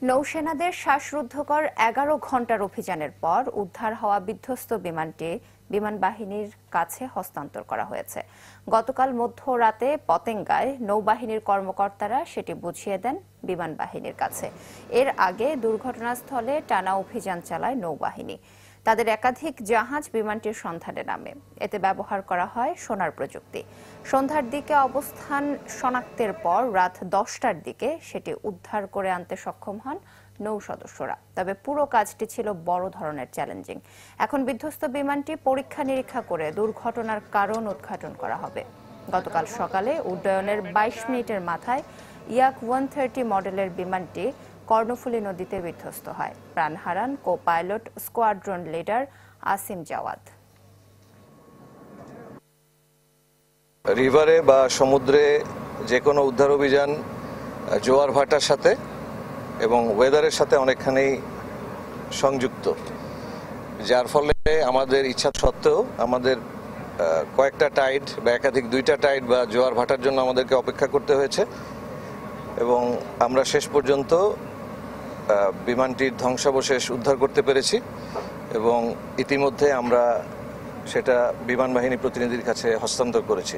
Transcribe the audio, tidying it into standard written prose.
নৌসেনাদের শ্বাসরুদ্ধকর ১১ ঘণ্টার অভিযানের পর উদ্ধার হওয়া বিধ্বস্ত বিমানটি বিমান বাহিনীর কাছে হস্তান্তর করা হয়েছে। গতকাল মধ্যরাতে পতেঙ্গায় নৌবাহিনীর কর্মকর্তারা সেটি বুঝিয়ে দেন বিমান বাহিনীর কাছে। এর আগে দুর্ঘটনাস্থলে টানা অভিযান চালায় নৌবাহিনী। তাদের একাধিক জাহাজ বিমানটির সন্ধানে নামে। এতে ব্যবহার করা হয় সোনার প্রযুক্তি। সন্ধ্যার দিকে অবস্থান শনাক্তের পর রাত ১০টার দিকে সেটি উদ্ধার করে আনতে সক্ষম হন নৌ সদস্যরা। তবে পুরো কাজটি ছিল বড় ধরনের চ্যালেঞ্জিং। এখন বিধ্বস্ত বিমানটি পরীক্ষা নিরীক্ষা করে দুর্ঘটনার কারণ উদ্ঘাটন করা হবে। গতকাল সকালে উড্ডয়নের ২২ মিনিটের মাথায় ইয়াক 130 মডেলের বিমানটি কর্ণফুলী নদীতে বিধ্বস্ত হয়। প্রাণ হারান copilot squadron leader Asim Jawad. রিভারে বা সমুদ্রে যে কোনো উদ্ধার অভিযান জোয়ার ভাটার সাথে এবং ওয়েদারের সাথে অনেকখানি সংযুক্ত, যার ফলে আমাদের ইচ্ছা সত্ত্বেও আমাদের কয়েকটা টাইড বা একাধিক দুইটা টাইড বা জোয়ার ভাটার জন্য আমাদেরকে অপেক্ষা করতে হয়েছে এবং আমরা শেষ পর্যন্ত বিমানটির ধ্বংসাবশেষ উদ্ধার করতে পেরেছি এবং ইতিমধ্যে আমরা সেটা বিমান বাহিনী প্রতিনিধির কাছে হস্তান্তর করেছি।